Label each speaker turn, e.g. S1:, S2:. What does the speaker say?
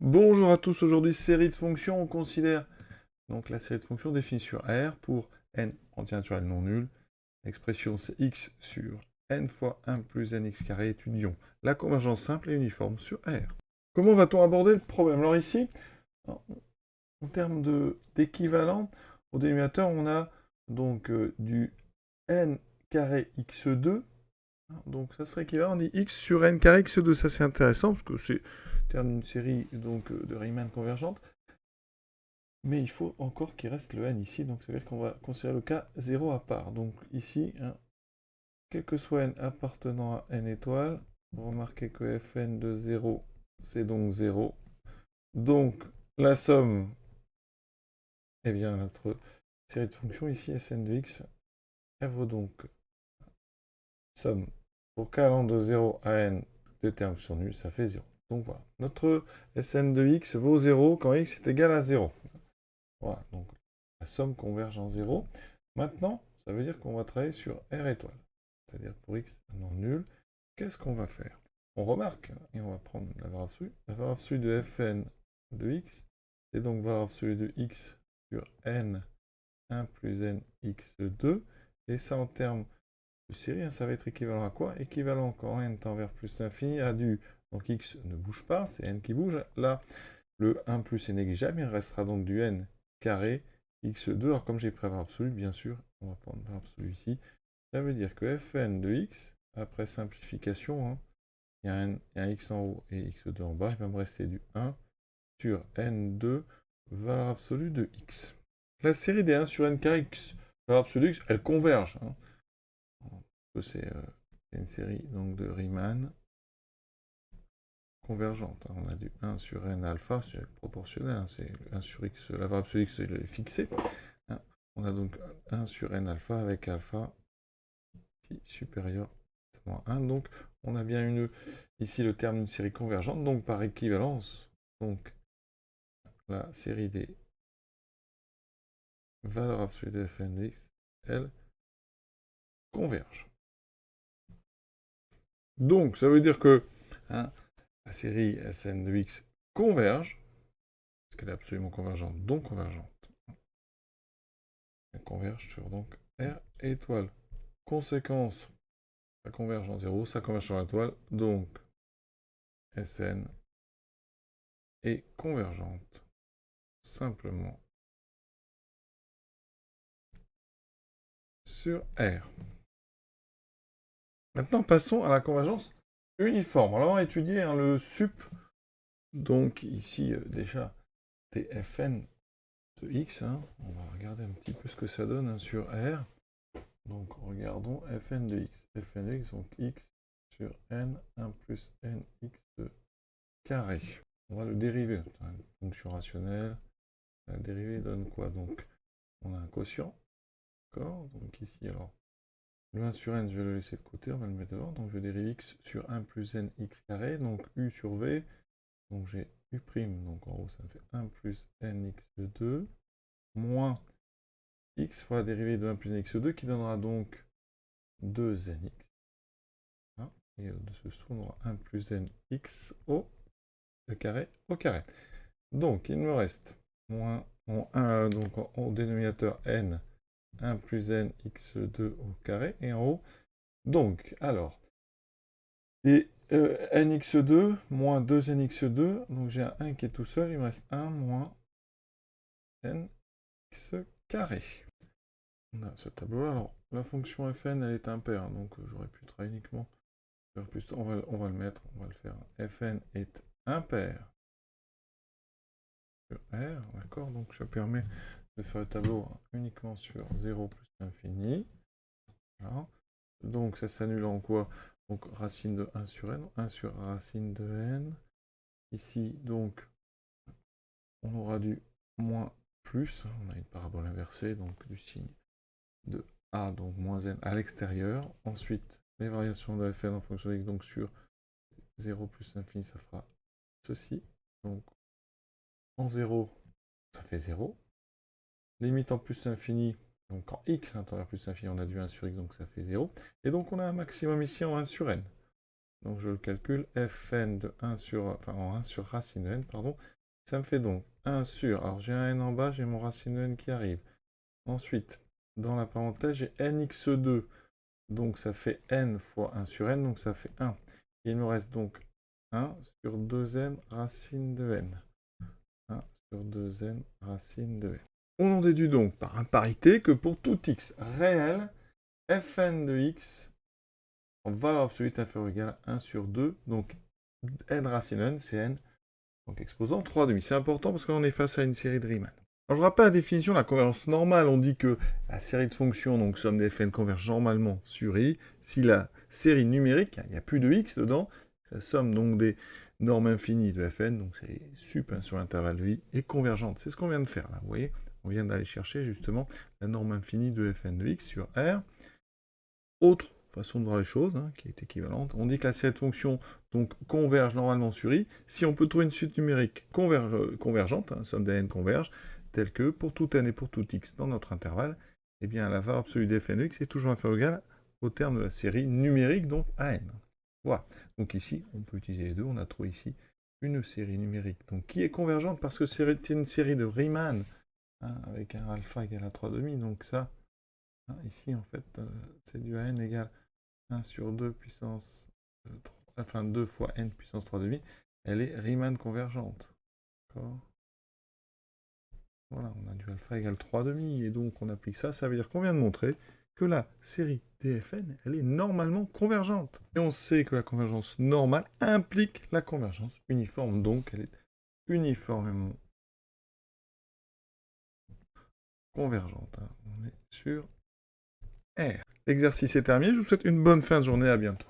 S1: Bonjour à tous, aujourd'hui série de fonctions, on considère donc la série de fonctions définie sur R pour n entier naturel non nul. L'expression c'est x sur n fois 1 plus nx carré. Étudions la convergence simple et uniforme sur R. Comment va-t-on aborder le problème? Alors ici, en termes d'équivalent, au dénominateur, on a donc du n carré x2. Donc ça serait équivalent, on dit x sur n carré x2. Ça c'est intéressant parce que c'est terme d'une série donc, de Riemann convergente. Mais il faut encore qu'il reste le n ici, donc ça veut dire qu'on va considérer le cas 0 à part. Donc ici, quel que soit n appartenant à n étoiles, remarquez que fn de 0, c'est donc 0. Donc la somme, eh bien notre série de fonctions ici, Sn de x, elle vaut donc somme pour k allant de 0 à n de termes qui sont nuls, ça fait 0. Donc voilà, notre Sn de x vaut 0 quand x est égal à 0. Voilà, donc la somme converge en 0. Maintenant, ça veut dire qu'on va travailler sur R étoile. C'est-à-dire pour x non nul, qu'est-ce qu'on va faire? On remarque, et on va prendre la valeur absolue. La valeur absolue de Fn de x, c'est donc valeur absolue de x sur n 1 plus n x2. Et ça, en termes de série, ça va être équivalent à quoi? Équivalent quand n tend vers plus l'infini à du... Donc x ne bouge pas, c'est n qui bouge. Là, le 1 plus est négligeable, il restera donc du n carré x2. Alors comme j'ai pris la valeur absolue, bien sûr, on va prendre la valeur absolue ici. Ça veut dire que fn de x, après simplification, il y a un x en haut et x2 en bas, il va me rester du 1 sur n2, valeur absolue de x. La série des 1 sur n carré x, valeur absolue de x, elle converge. C'est une série donc, de Riemann convergente. On a du 1 sur n alpha, c'est proportionnel, c'est 1 sur x, la valeur absolue x est fixée. On a donc 1 sur n alpha avec alpha supérieur à 1. Donc on a bien ici le terme d'une série convergente, donc par équivalence, donc la série des valeurs absolues de fn de x, elle converge. Donc ça veut dire que la série Sn de x converge, parce qu'elle est absolument convergente, donc convergente. Elle converge sur donc R étoile. Conséquence, ça converge en 0, ça converge sur l'étoile, donc Sn est convergente simplement sur R. Maintenant, passons à la convergence uniforme. Alors, on va étudier le sup, donc ici déjà des Fn de x. On va regarder un petit peu ce que ça donne sur R. Donc, regardons Fn de x. Fn de x, donc x sur n, 1 plus nx de carré. On va le dériver. Une fonction rationnelle. La dérivée donne quoi? Donc, on a un quotient. D'accord? Donc ici, alors, le 1 sur n, je vais le laisser de côté, on va le mettre devant. Donc je dérive x sur 1 plus n x carré, donc u sur v. Donc j'ai u', donc en gros ça me fait 1 plus n x2, moins x fois la dérivée de 1 plus n x2, qui donnera donc 2nx. Voilà. Et au-dessus, on aura 1 plus nx au carré au carré. Donc il me reste moins mon 1, donc au dénominateur n, 1 plus n x2 au carré, et en haut, donc, alors, et nx2 moins 2nx2, donc j'ai un 1 qui est tout seul, il me reste 1 moins nx carré. On a ce tableau-là. Alors, la fonction fn, elle est impaire, donc j'aurais pu travailler uniquement. On va le mettre, on va le faire. Fn est impair sur R, d'accord? Donc ça permet de faire le tableau uniquement sur 0 plus l'infini. Voilà. Donc ça s'annule en quoi? Donc racine de 1 sur n, 1 sur racine de n. Ici, donc, on aura du moins plus. On a une parabole inversée, donc du signe de a, donc moins n à l'extérieur. Ensuite, les variations de fn en fonction de x, donc sur 0 plus l'infini, ça fera ceci. Donc, en 0, ça fait 0. Limite en plus l'infini, donc en x tend vers plus l'infini, on a du 1 sur x, donc ça fait 0. Et donc, on a un maximum ici en 1 sur n. Donc je le calcule, fn de 1 sur, enfin en 1 sur racine de n, pardon. Ça me fait donc 1 sur, alors j'ai un n en bas, j'ai mon racine de n qui arrive. Ensuite, dans la parenthèse, j'ai nx2. Donc ça fait n fois 1 sur n, donc ça fait 1. Il me reste donc 1 sur 2n racine de n. 1 sur 2n racine de n. On en déduit donc par imparité que pour tout x réel, fn de x en valeur absolue est inférieure ou égale à 1 sur 2. Donc n racine de n, c'est n, donc exposant 3,5. C'est important parce qu'on est face à une série de Riemann. Alors je rappelle la définition de la convergence normale. On dit que la série de fonctions, donc somme des fn, converge normalement sur i. Si la série numérique, il n'y a plus de x dedans, la somme donc des normes infinies de fn, donc c'est sup sur l'intervalle de i, est convergente. C'est ce qu'on vient de faire là, vous voyez. On vient d'aller chercher justement la norme infinie de fn de x sur R. Autre façon de voir les choses, hein, qui est équivalente. On dit que la série de fonctions donc, converge normalement sur i. Si on peut trouver une suite numérique convergente, hein, somme des n converge, telle que pour tout n et pour tout x dans notre intervalle, eh bien la valeur absolue de fn de x est toujours inférieure ou égale au terme de la série numérique, donc à n. Voilà. Donc ici, on peut utiliser les deux. On a trouvé ici une série numérique donc, qui est convergente parce que c'est une série de Riemann, hein, avec un alpha égale à 3,5. Donc ça, hein, ici, en fait, c'est du n égale 1 sur 2 puissance 3, enfin 2 fois n puissance 3,5. Elle est Riemann convergente. D'accord. Voilà, on a du alpha égale 3,5. Et donc, on applique ça. Ça veut dire qu'on vient de montrer que la série dfn, elle est normalement convergente. Et on sait que la convergence normale implique la convergence uniforme. Donc, elle est uniformément convergente. Hein. On est sur R. L'exercice est terminé. Je vous souhaite une bonne fin de journée. À bientôt.